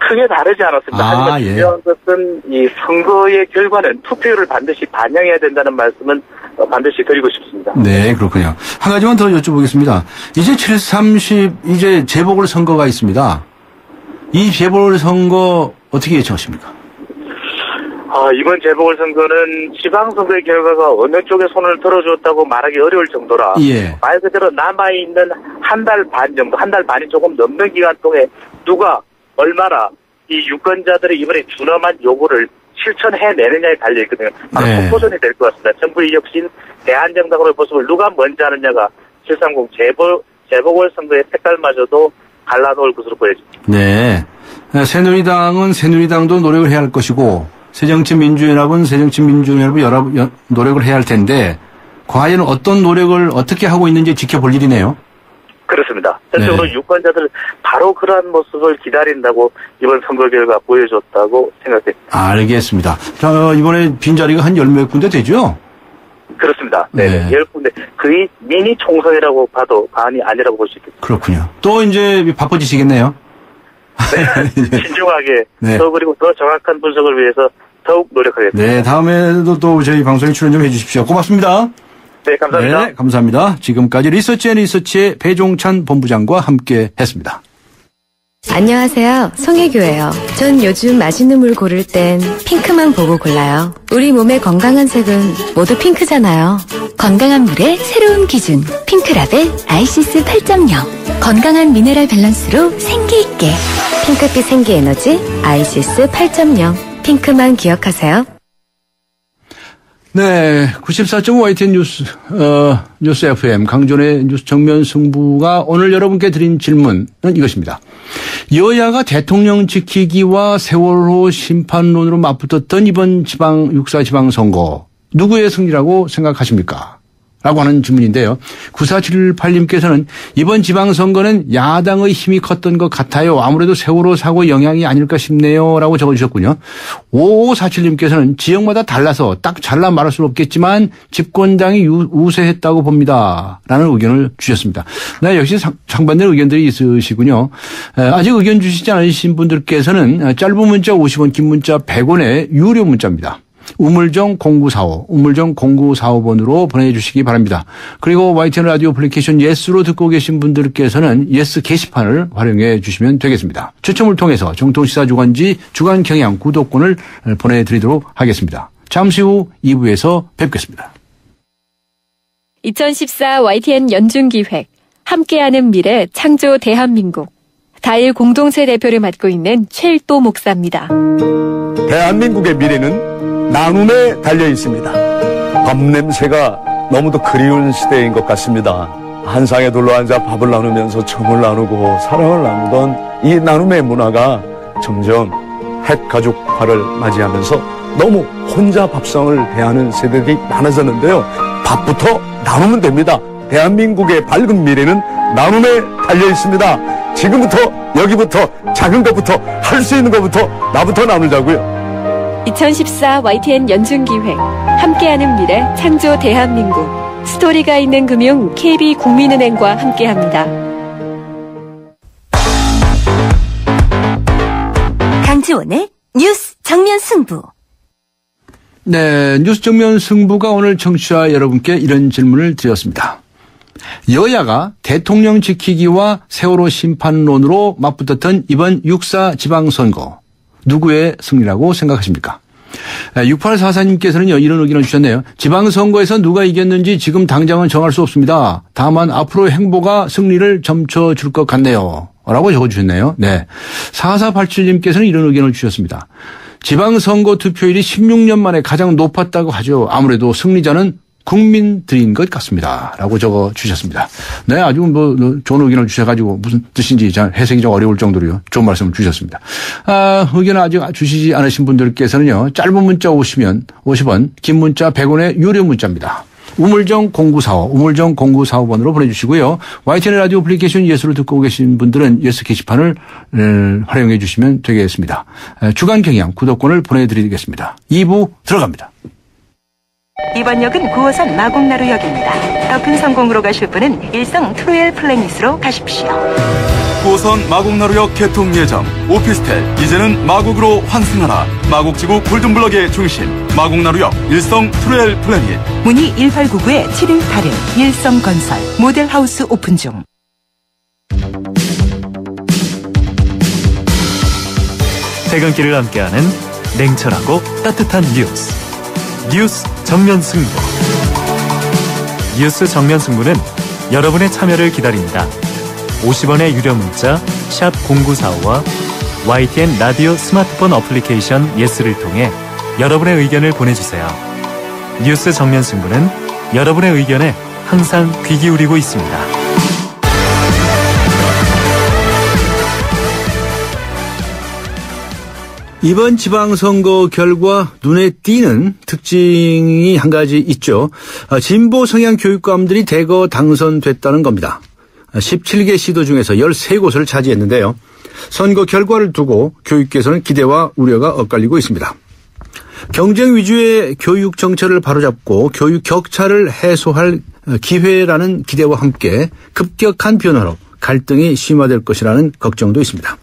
크게 다르지 않았습니다. 하지만 중요한 것은 이 선거의 결과는 투표율을 반드시 반영해야 된다는 말씀은 반드시 드리고 싶습니다. 네, 그렇군요. 한 가지만 더 여쭤보겠습니다. 이제 7.30 이제 재보궐선거가 있습니다. 이 재보궐선거 어떻게 예측하십니까? 이번 재보궐선거는 지방선거의 결과가 어느 쪽에 손을 들어줬다고 말하기 어려울 정도라. 예. 말 그대로 남아있는 한 달 반 정도, 한 달 반이 조금 넘는 기간 동안 누가 얼마나 이 유권자들의 이번에 준엄한 요구를 실천해내느냐에 달려있거든요. 바로 속도전이 될 것 같습니다. 정부의 혁신, 대한정당으로의 모습을 누가 먼저 하느냐가 730 재보궐선거의 색깔마저도 갈라놓을 것으로 보여집니다. 네. 새누리당은 새누리당도 노력을 해야 할 것이고 새정치민주연합은 새정치민주연합이 노력을 해야 할 텐데 과연 어떤 노력을 어떻게 하고 있는지 지켜볼 일이네요. 그렇습니다. 전적으로 유권자들 바로 그러한 모습을 기다린다고 이번 선거 결과 보여줬다고 생각됩니다. 알겠습니다. 자, 이번에 빈자리가 한 10몇 군데 되죠? 그렇습니다. 네. 10군데. 거의 미니 총선이라고 봐도 과언이 아니라고 볼 수 있겠습니다. 그렇군요. 또 이제 바빠지시겠네요. 네. 신중하게 더 그리고 더 정확한 분석을 위해서 더욱 노력하겠습니다. 네. 다음에도 또 저희 방송에 출연 좀 해주십시오. 고맙습니다. 네. 감사합니다. 네. 감사합니다. 지금까지 리서치앤리서치의 배종찬 본부장과 함께 했습니다. 안녕하세요. 송혜교예요. 전 요즘 맛있는 물 고를 땐 핑크만 보고 골라요. 우리 몸의 건강한 색은 모두 핑크잖아요. 건강한 물의 새로운 기준 핑크라벨 아이시스 8.0 건강한 미네랄 밸런스로 생기있게 핑크빛 생기에너지 아이시스 8.0 핑크만 기억하세요. 네, 94.5 YTN 뉴스 FM 강존의 뉴스 정면 승부가 오늘 여러분께 드린 질문은 이것입니다. 여야가 대통령 지키기와 세월호 심판론으로 맞붙었던 이번 육사 지방선거 누구의 승리라고 생각하십니까? 라고 하는 질문인데요. 9478님께서는 이번 지방선거는 야당의 힘이 컸던 것 같아요. 아무래도 세월호 사고 영향이 아닐까 싶네요. 라고 적어주셨군요. 5547님께서는 지역마다 달라서 딱 잘라 말할 수는 없겠지만 집권당이 우세했다고 봅니다. 라는 의견을 주셨습니다. 네, 역시 상반된 의견들이 있으시군요. 아직 의견 주시지 않으신 분들께서는 짧은 문자 50원, 긴 문자 100원의 유료 문자입니다. 우물정 0945번으로 보내주시기 바랍니다. 그리고 YTN 라디오 애플리케이션 예스로 듣고 계신 분들께서는 예스 게시판을 활용해 주시면 되겠습니다. 추첨을 통해서 정통시사주간지 주간경향 구독권을 보내드리도록 하겠습니다. 잠시 후 2부에서 뵙겠습니다. 2014 YTN 연중기획 함께하는 미래 창조 대한민국 다일 공동체 대표를 맡고 있는 최일도 목사입니다. 대한민국의 미래는 나눔에 달려 있습니다. 밥 냄새가 너무도 그리운 시대인 것 같습니다. 한 상에 둘러앉아 밥을 나누면서 정을 나누고 사랑을 나누던 이 나눔의 문화가 점점 핵가족화를 맞이하면서 너무 혼자 밥상을 대하는 세대들이 많아졌는데요. 밥부터 나누면 됩니다. 대한민국의 밝은 미래는 나눔에 달려 있습니다. 지금부터 여기부터 작은 것부터 할 수 있는 것부터 나부터 나누자고요. 2014 YTN 연중기획 함께하는 미래 창조 대한민국 스토리가 있는 금융 KB국민은행과 함께합니다. 강지원의 뉴스 정면 승부. 네, 뉴스 정면 승부가 오늘 청취자 여러분께 이런 질문을 드렸습니다. 여야가 대통령 지키기와 세월호 심판론으로 맞붙었던 이번 육사 지방선거 누구의 승리라고 생각하십니까? 6844님께서는 이런 의견을 주셨네요. 지방선거에서 누가 이겼는지 지금 당장은 정할 수 없습니다. 다만 앞으로 행보가 승리를 점쳐줄 것 같네요. 라고 적어주셨네요. 네. 4487님께서는 이런 의견을 주셨습니다. 지방선거 투표율이 16년 만에 가장 높았다고 하죠. 아무래도 승리자는 국민들인 것 같습니다. 라고 적어주셨습니다. 네, 아주 좋은 의견을 주셔가지고 무슨 뜻인지 해석이 좀 어려울 정도로요. 좋은 말씀을 주셨습니다. 의견을 아직 주시지 않으신 분들께서는요. 짧은 문자 50원, 긴 문자 100원의 유료 문자입니다. 우물정 0945번으로 보내주시고요. YTN 라디오 애플리케이션 예수를 듣고 계신 분들은 예수 게시판을 활용해 주시면 되겠습니다. 주간경향 구독권을 보내드리겠습니다. 2부 들어갑니다. 이번 역은 9호선 마곡나루역입니다. 더 큰 성공으로 가실 분은 일성 트루엘 플래닛으로 가십시오. 9호선 마곡나루역 개통 예정. 오피스텔 이제는 마곡으로 환승하라. 마곡지구 골든블럭의 중심 마곡나루역 일성 트루엘 플래닛. 문의 1899-7181 일성건설 모델하우스 오픈 중. 퇴근길을 함께하는 냉철하고 따뜻한 뉴스 정면 승부. 뉴스 정면 승부는 여러분의 참여를 기다립니다. 50원의 유료 문자 샵 0945와 YTN 라디오 스마트폰 어플리케이션 예스를 통해 여러분의 의견을 보내주세요. 뉴스 정면 승부는 여러분의 의견에 항상 귀 기울이고 있습니다. 이번 지방선거 결과 눈에 띄는 특징이 한 가지 있죠. 진보 성향 교육감들이 대거 당선됐다는 겁니다. 17개 시도 중에서 13곳을 차지했는데요. 선거 결과를 두고 교육계에서는 기대와 우려가 엇갈리고 있습니다. 경쟁 위주의 교육 정책을 바로잡고 교육 격차를 해소할 기회라는 기대와 함께 급격한 변화로 갈등이 심화될 것이라는 걱정도 있습니다.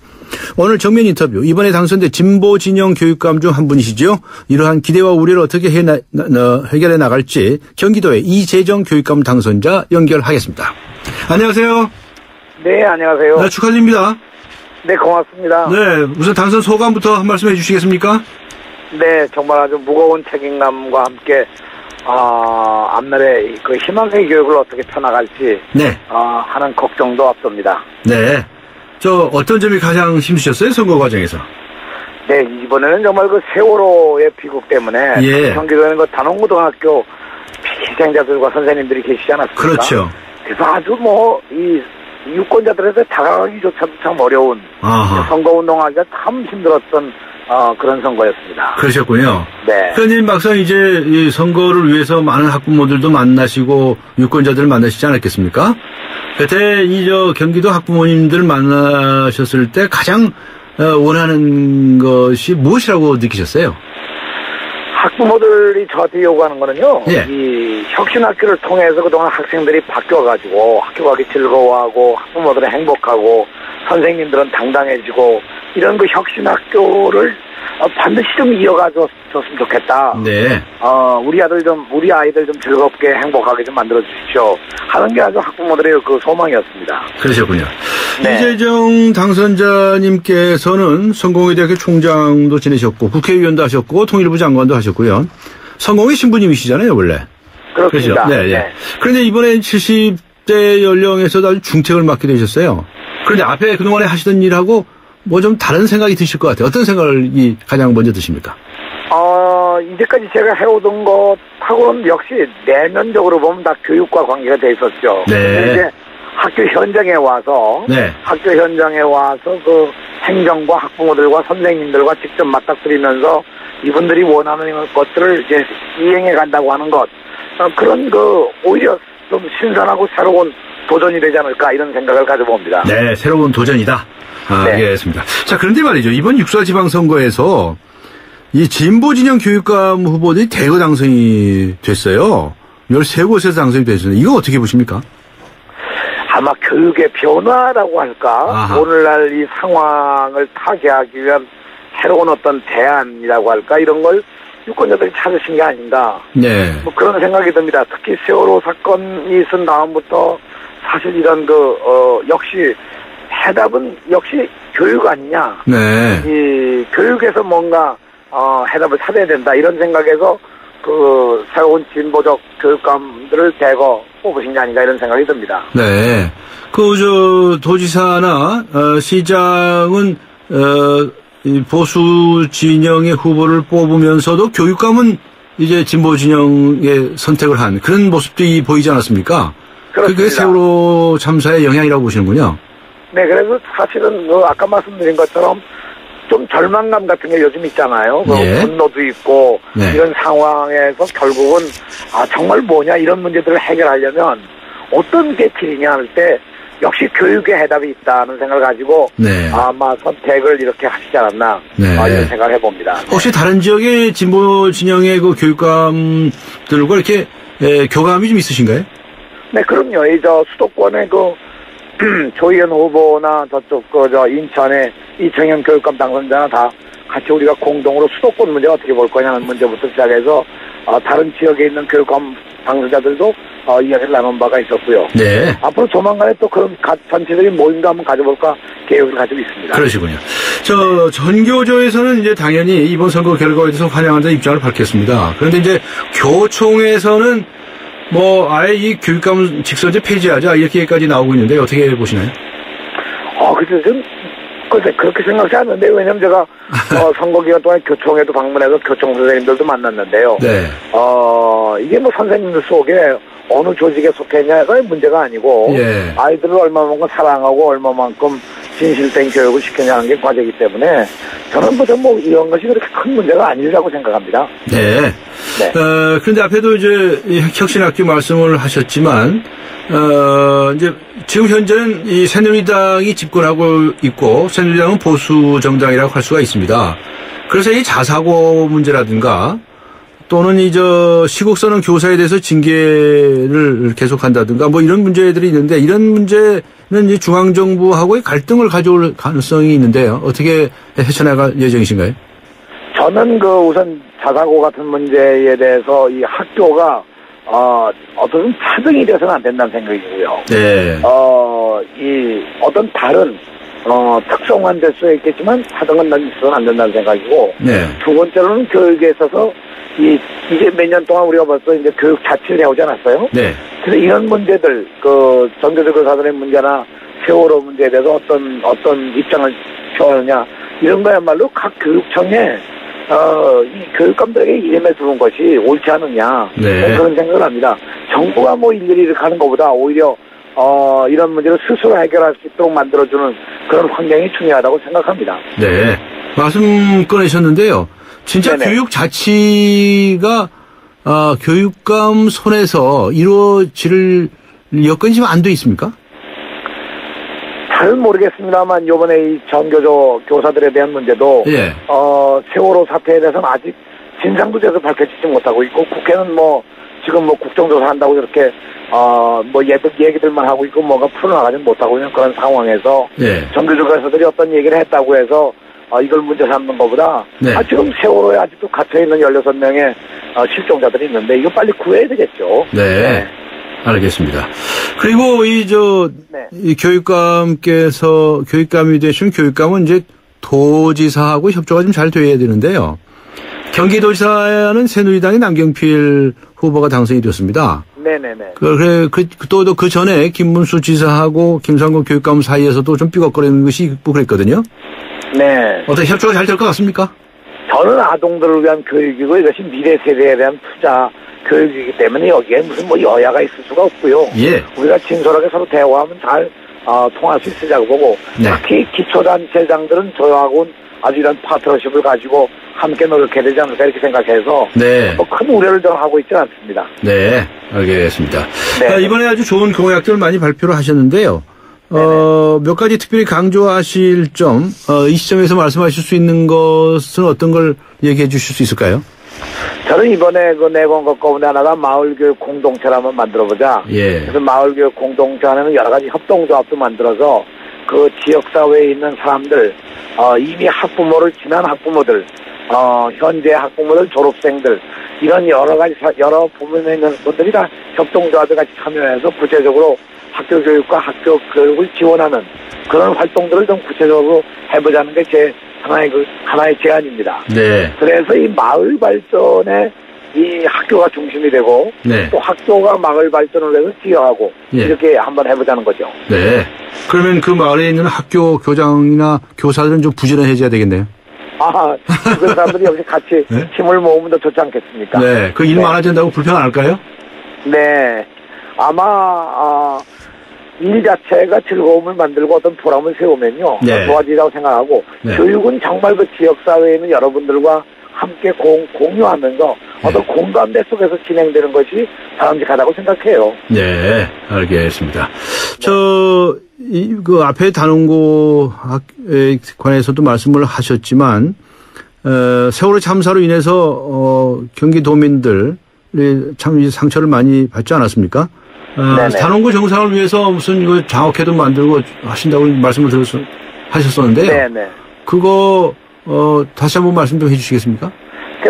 오늘 정면 인터뷰, 이번에 당선된 진보 진영 교육감 중 한 분이시죠. 이러한 기대와 우려를 어떻게 해결해 나갈지 경기도의 이재정 교육감 당선자 연결하겠습니다. 안녕하세요. 네, 안녕하세요. 네, 축하드립니다. 네, 고맙습니다. 네, 우선 당선 소감부터 한 말씀 해주시겠습니까? 네, 정말 아주 무거운 책임감과 함께 앞날에 그 희망의 교육을 어떻게 펴나갈지 네. 하는 걱정도 앞섭니다. 네. 어떤 점이 가장 힘드셨어요, 선거 과정에서? 네, 이번에는 정말 그 세월호의 비극 때문에 예. 경기도에는 그 단원고등학교 희생자들과 선생님들이 계시지 않았습니까? 그렇죠. 그래서 아주 이 유권자들에게 다가가기조차도 참 어려운 선거운동하기가 참 힘들었던 그런 선거였습니다. 그러셨군요. 네. 그런데 막상 이제 이 선거를 위해서 많은 학부모들도 만나시고 유권자들을 만나시지 않았겠습니까? 그때 경기도 학부모님들 만나셨을 때 가장 원하는 것이 무엇이라고 느끼셨어요? 학부모들이 저한테 요구하는 거는요. 예. 이 혁신학교를 통해서 그동안 학생들이 바뀌어가지고 학교 가기 즐거워하고 학부모들은 행복하고 선생님들은 당당해지고 이런 그 혁신학교를 반드시 좀 이어가줬으면 좋겠다. 네. 우리 아이들 좀 즐겁게 행복하게 좀 만들어 주십시오. 하는 게 아주 학부모들의 그 소망이었습니다. 그러셨군요. 네. 이재정 당선자님께서는 성공회대학교 총장도 지내셨고 국회의원도 하셨고 통일부 장관도 하셨고요. 성공회 신부님이시잖아요, 원래. 그렇습니다. 그렇죠? 네, 네. 그런데 이번에 70대 연령에서도 아주 중택을 맡게 되셨어요. 그런데 앞에 그동안에 하시던 일하고 뭐 좀 다른 생각이 드실 것 같아요. 어떤 생각이 가장 먼저 드십니까? 이제까지 제가 해오던 것하고는 역시 내면적으로 보면 다 교육과 관계가 돼 있었죠. 네. 이제 학교 현장에 와서 그 행정과 학부모들과 선생님들과 직접 맞닥뜨리면서 이분들이 원하는 것들을 이제 이행해 간다고 하는 것, 그런 오히려 좀 신선하고 새로운 도전이 되지 않을까 이런 생각을 가져봅니다. 네, 새로운 도전이다. 네. 알겠습니다. 자, 그런데 말이죠. 이번 6.4 지방선거에서 이 진보 진영 교육감 후보들이 대거 당선이 됐어요. 13곳에서 당선이 됐습니다. 이거 어떻게 보십니까? 아마 교육의 변화라고 할까? 오늘날 이 상황을 타개하기 위한 새로운 어떤 대안이라고 할까? 이런 걸 유권자들이 찾으신 게 아닌가. 네. 뭐 그런 생각이 듭니다. 특히 세월호 사건이 있은 다음부터 사실 이런 역시 해답은 역시 교육 아니냐. 네. 이 교육에서 뭔가 해답을 찾아야 된다. 이런 생각에서 새로운 진보적 교육감들을 대거 뽑으신 게 아닌가 이런 생각이 듭니다. 네. 도지사나 시장은 보수 진영의 후보를 뽑으면서도 교육감은 이제 진보 진영의 선택을 한 그런 모습들이 보이지 않았습니까? 그렇습니다. 그게 세월호 참사의 영향이라고 보시는군요. 네, 그래서 사실은 아까 말씀드린 것처럼 좀 절망감 같은 게 요즘 있잖아요. 예. 분노도 있고 이런 상황에서 결국은 정말 뭐냐 이런 문제들을 해결하려면 어떤 게 길이냐 할 때 역시 교육의 해답이 있다는 생각을 가지고 아마 선택을 이렇게 하시지 않았나 이런 생각을 해봅니다. 혹시 다른 지역의 진보 진영의 그 교육감들과 이렇게 교감이 좀 있으신가요? 네, 그럼요. 수도권의 조희연 후보나 저쪽 인천의 이청현 교육감 당선자나 다 같이 우리가 공동으로 수도권 문제 어떻게 볼 거냐는 문제부터 시작해서 다른 지역에 있는 교육감 당선자들도 이야기를 나눈 바가 있었고요. 네. 앞으로 조만간에 또 그런 전체적인 모임도 한번 가져볼까 계획을 가지고 있습니다. 그러시군요. 전교조에서는 이제 당연히 이번 선거 결과에 대해서 환영한다는 입장을 밝혔습니다. 그런데 이제 교총에서는 아예 이 교육감 직선제 폐지하자 이렇게까지 나오고 있는데 어떻게 보시나요? 글쎄 좀 그렇게 생각하지 않는데 왜냐면 제가 선거 기간 동안 교총에도 방문해서 교총 선생님들도 만났는데요. 네. 이게 선생님들 속에 어느 조직에 속했냐가 문제가 아니고 예. 아이들을 얼마만큼 사랑하고 얼마만큼 진실된 교육을 시켰냐는 게 과제이기 때문에 저는 이런 것이 그렇게 큰 문제가 아니라고 생각합니다. 네. 네. 그런데 앞에도 이제 혁신학교 말씀을 하셨지만 이제 지금 현재는 이 새누리당이 집권하고 있고 새누리당은 보수 정당이라고 할 수가 있습니다. 그래서 이 자사고 문제라든가 또는 시국선언 교사에 대해서 징계를 계속한다든가 이런 문제들이 있는데 이런 문제는 이제 중앙정부하고의 갈등을 가져올 가능성이 있는데요. 어떻게 헤쳐나갈 예정이신가요? 저는 우선 자사고 같은 문제에 대해서 이 학교가 어떤 차등이 돼서는 안 된다는 생각이고요. 네. 이 어떤 다른 특성화는 될 수 있겠지만 차등은 있어서는 안 된다는 생각이고. 네. 두 번째로는 교육에 있어서 이제 몇 년 동안 우리가 벌써 이제 교육 자치를 해오지 않았어요? 네. 그래서 이런 문제들, 전교조 교사들의 문제나 세월호 문제에 대해서 어떤 입장을 취하느냐, 이런 거야말로 각 교육청에, 이 교육감들에게 이름에 두는 것이 옳지 않느냐. 네. 그런 생각을 합니다. 정부가 일일이 이렇게 하는 것보다 오히려, 이런 문제를 스스로 해결할 수 있도록 만들어주는 그런 환경이 중요하다고 생각합니다. 네. 말씀 꺼내셨는데요. 진짜 네네. 교육 자치가 교육감 손에서 이루어질 여건이 지금 안 돼 있습니까? 잘 모르겠습니다만 이번에 이 전교조 교사들에 대한 문제도 예. 세월호 사태에 대해서는 아직 진상도 제대로 밝혀지지 못하고 있고 국회는 지금 국정조사 한다고 이렇게 얘기들만 하고 있고 뭔가 풀어나가지 못하고 있는 그런 상황에서 예. 전교조 교사들이 어떤 얘기를 했다고 해서 이걸 문제 삼는 것보다 네. 지금 세월호에 아직도 갇혀있는 16명의 실종자들이 있는데 이거 빨리 구해야 되겠죠. 네. 알겠습니다. 그리고 이 교육감이 되신 교육감은 이제 도지사하고 협조가 좀 잘 돼야 되는데요. 경기도지사는 새누리당의 남경필 후보가 당선이 됐습니다. 네네네. 또 그 전에 김문수 지사하고 김상곤 교육감 사이에서도 좀 삐걱거리는 것이 있고 그랬거든요. 네. 어떻게 협조가 잘 될 것 같습니까? 저는 아동들을 위한 교육이고 이것이 미래 세대에 대한 투자 교육이기 때문에 여기에 무슨 여야가 있을 수가 없고요. 예. 우리가 진솔하게 서로 대화하면 잘 통할 수 있으자고 보고 네. 특히 기초단체장들은 저하고는 아주 이런 파트너십을 가지고 함께 노력해야 되지 않을까 이렇게 생각해서 네. 큰 우려를 저는 하고 있지는 않습니다. 네. 알겠습니다. 네. 이번에 아주 좋은 공약들 많이 발표를 하셨는데요. 몇 가지 특별히 강조하실 점, 이 시점에서 말씀하실 수 있는 것은 어떤 걸 얘기해 주실 수 있을까요? 저는 이번에 내건 것 가운데 하나가 마을교육 공동체를 한번 만들어보자. 예. 그래서 마을교육 공동체 안에는 여러 가지 협동조합도 만들어서 그 지역사회에 있는 사람들, 이미 학부모를 지난 학부모들, 현재 학부모들, 졸업생들, 이런 여러 부문에 있는 분들이 다 협동조합에 같이 참여해서 구체적으로 학교 교육과 학교 교육을 지원하는 그런 활동들을 좀 구체적으로 해보자는 게 제 하나의 제안입니다. 네. 그래서 이 마을 발전에 이 학교가 중심이 되고 네. 또 학교가 마을 발전을 해서 기여하고 예. 이렇게 한번 해보자는 거죠. 네. 그러면 그 마을에 있는 학교 교장이나 교사들은 좀 부지런해져야 되겠네요. 그 사람들이 역시 같이 네? 힘을 모으면 더 좋지 않겠습니까? 네. 그 일 많아진다고 불편 안 할까요? 네. 아마 일 자체가 즐거움을 만들고 어떤 보람을 세우면요. 네. 좋아지라고 생각하고 네. 교육은 정말 그 지역사회에 있는 여러분들과 함께 공유하면서 어떤 공감대 속에서 진행되는 것이 바람직하다고 생각해요. 네, 알겠습니다. 그 앞에 단원고에 관해서도 말씀을 하셨지만, 세월호 참사로 인해서, 경기도민들이 참 상처를 많이 받지 않았습니까? 단원고 정상을 위해서 무슨 이거 장학회도 만들고 하신다고 말씀을 하셨었는데요. 네네. 그거, 다시 한번 말씀 좀 해주시겠습니까?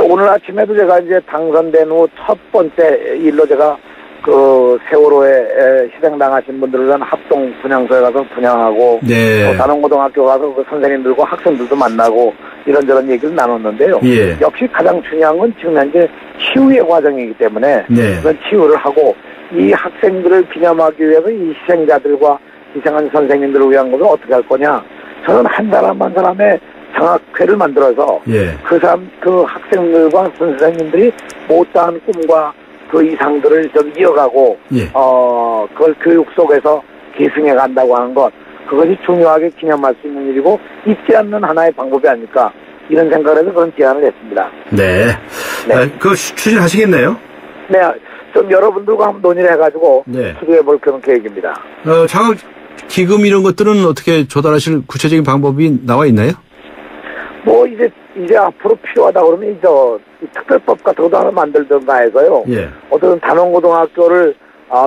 오늘 아침에도 제가 이제 당선된 후 첫 번째 일로 제가 그 세월호에 희생당하신 분들을 위한 합동 분향소에 가서 분향하고 네. 또 다른 고등학교 가서 그 선생님들과 학생들도 만나고 이런저런 얘기를 나눴는데요. 예. 역시 가장 중요한 건 지금 현재 치유의 과정이기 때문에 네. 그런 치유를 하고 이 학생들을 기념하기 위해서 이 희생자들과 희생한 선생님들을 위한 것을 어떻게 할 거냐. 저는 한 사람 한 사람의 장학회를 만들어서 예. 그 학생들과 선생님들이 못다한 꿈과 그 이상들을 좀 이어가고, 예. 그걸 교육 속에서 계승해 간다고 하는 것, 그것이 중요하게 기념할 수 있는 일이고, 잊지 않는 하나의 방법이 아닐까, 이런 생각을 해서 그런 제안을 했습니다. 네. 네. 그거 추진하시겠네요? 네. 좀 여러분들과 한번 논의를 해가지고, 네. 추진해 볼 그런 계획입니다. 장학 기금 이런 것들은 어떻게 조달하실 구체적인 방법이 나와 있나요? 뭐, 이제 앞으로 필요하다 그러면, 이 특별법 같은 것도 하나 만들던가 해서요. 예. 어떤 단원고등학교를,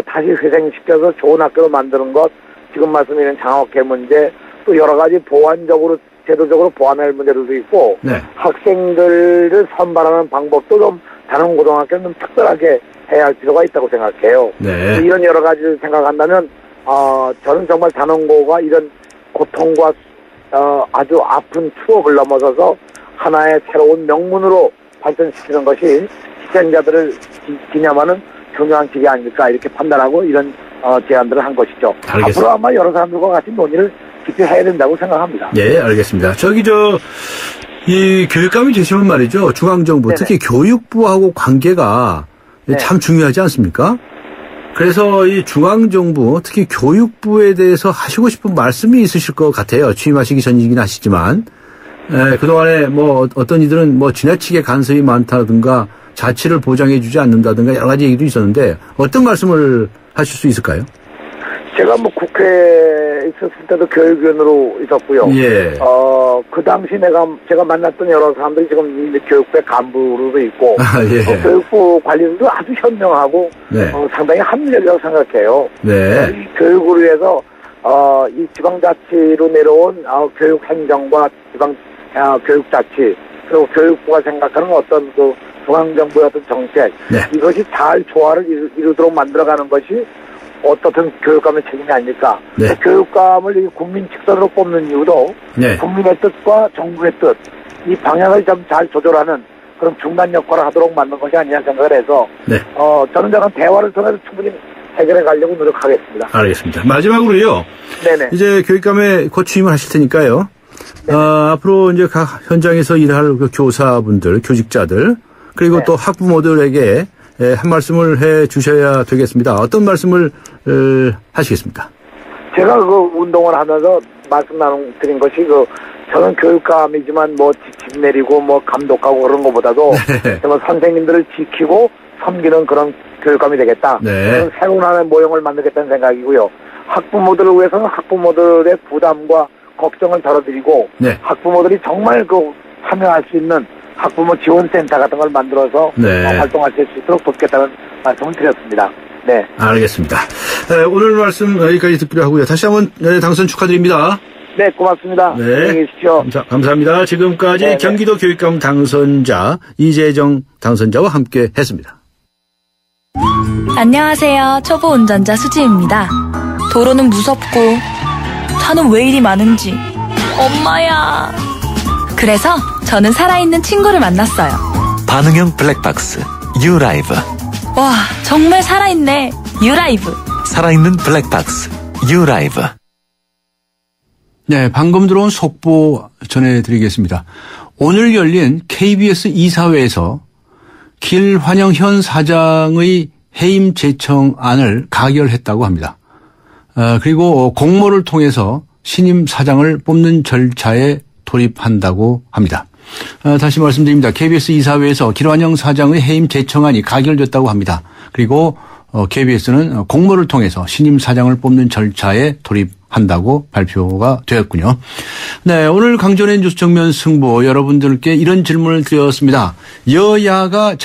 다시 회생시켜서 좋은 학교로 만드는 것, 지금 말씀드린 장학회 문제, 또 여러 가지 보완적으로, 제도적으로 보완할 문제들도 있고, 네. 학생들을 선발하는 방법도 좀 단원고등학교는 좀 특별하게 해야 할 필요가 있다고 생각해요. 네. 이런 여러 가지를 생각한다면, 저는 정말 단원고가 이런 고통과 아주 아픈 추억을 넘어서서 하나의 새로운 명문으로 발전시키는 것이 희생자들을 기념하는 중요한 길이 아닐까 이렇게 판단하고 이런 제안들을 한 것이죠. 알겠습니다. 앞으로 아마 여러 사람들과 같이 논의를 깊이 해야 된다고 생각합니다. 네, 알겠습니다. 이 교육감이 되시면 말이죠. 중앙정부, 네네. 특히 교육부하고 관계가 참 중요하지 않습니까? 그래서 이 중앙정부, 특히 교육부에 대해서 하시고 싶은 말씀이 있으실 것 같아요. 취임하시기 전이긴 하시지만. 그동안에 어떤 이들은 지나치게 간섭이 많다든가 자치를 보장해주지 않는다든가 여러 가지 얘기도 있었는데 어떤 말씀을 하실 수 있을까요? 제가 국회에 있었을 때도 교육위원으로 있었고요. 예. 그 당시 제가 만났던 여러 사람들이 지금 교육부 간부로도 있고, 예. 교육부 관리들도 아주 현명하고, 네. 상당히 합리적이라고 생각해요. 네. 이 교육을 위해서, 이 지방자치로 내려온, 교육행정과 교육자치, 그리고 교육부가 생각하는 어떤 중앙정부의 어떤 정책, 네. 이것이 잘 조화를 이루도록 만들어가는 것이 어떻든 교육감의 책임이 아닐까. 네. 교육감을 국민 직선으로 뽑는 이유도 네. 국민의 뜻과 정부의 뜻, 이 방향을 좀 잘 조절하는 그런 중간 역할을 하도록 만든 것이 아니냐 생각을 해서 네. 저는 대화를 통해서 충분히 해결해 가려고 노력하겠습니다. 알겠습니다. 마지막으로요. 네네. 이제 교육감에 곧 취임을 하실 테니까요. 앞으로 이제 각 현장에서 일할 교사분들, 교직자들, 그리고 또 학부모들에게 한 말씀을 해 주셔야 되겠습니다. 어떤 말씀을 하시겠습니까? 제가 운동을 하면서 드린 것이 저는 교육감이지만 지침 내리고 감독하고 그런 것보다도 정말 선생님들을 지키고 섬기는 그런 교육감이 되겠다. 네. 새로운 하나의 모형을 만들겠다는 생각이고요. 학부모들을 위해서는 학부모들의 부담과 걱정을 덜어드리고 네. 학부모들이 정말 참여할 수 있는 학부모 지원센터 같은 걸 만들어서 활동하실 수 있도록 돕겠다는 말씀을 드렸습니다. 네. 알겠습니다. 오늘 말씀 여기까지 듣기로 하고요. 다시 한번 당선 축하드립니다. 네, 고맙습니다. 네. 안녕히 계십시오. 감사합니다. 지금까지 네네. 경기도 교육감 당선자 이재정 당선자와 함께 했습니다. 안녕하세요. 초보 운전자 수지입니다. 도로는 무섭고 차는 왜 이리 많은지 엄마야. 그래서 저는 살아있는 친구를 만났어요. 반응형 블랙박스 유라이브. 와, 정말 살아있네. 유라이브. 살아있는 블랙박스 유라이브. 네, 방금 들어온 속보 전해드리겠습니다. 오늘 열린 KBS 이사회에서 길환영현 사장의 해임 제청안을 가결했다고 합니다. 그리고 공모를 통해서 신임 사장을 뽑는 절차에 돌입한다고 합니다. 다시 말씀드립니다. KBS 이사회에서 길환영 사장의 해임 제청안이 가결됐다고 합니다. 그리고 KBS는 공모를 통해서 신임 사장을 뽑는 절차에 돌입한다고 발표가 되었군요. 네, 오늘 강전의 뉴스 정면 승부 여러분들께 이런 질문을 드렸습니다. 여야가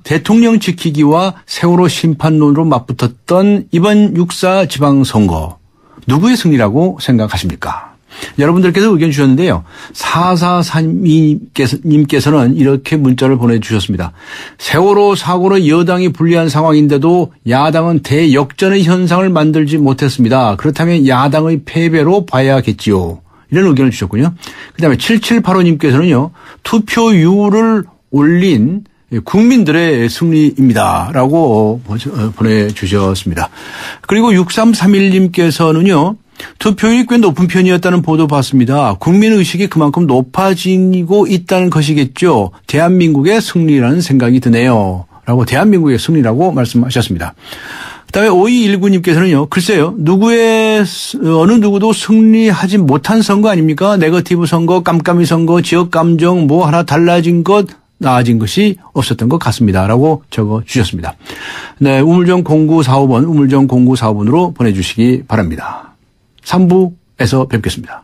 대통령 지키기와 세월호 심판론으로 맞붙었던 이번 6.4 지방선거 누구의 승리라고 생각하십니까? 여러분들께서 의견 주셨는데요. 4432님께서는 이렇게 문자를 보내주셨습니다. 세월호 사고로 여당이 불리한 상황인데도 야당은 대역전의 현상을 만들지 못했습니다. 그렇다면 야당의 패배로 봐야겠지요. 이런 의견을 주셨군요. 그다음에 7785님께서는요. 투표율을 올린 국민들의 승리입니다라고 보내주셨습니다. 그리고 6331님께서는요. 투표율이 꽤 높은 편이었다는 보도 봤습니다. 국민의식이 그만큼 높아지고 있다는 것이겠죠. 대한민국의 승리라는 생각이 드네요. 라고 대한민국의 승리라고 말씀하셨습니다. 그다음에 5219님께서는요. 글쎄요. 어느 누구도 승리하지 못한 선거 아닙니까? 네거티브 선거, 깜깜이 선거, 지역 감정 뭐 하나 달라진 것 나아진 것이 없었던 것 같습니다. 라고 적어주셨습니다. 네, 우물정 0945번, 우물정 0945번으로 보내주시기 바랍니다. 3부에서 뵙겠습니다.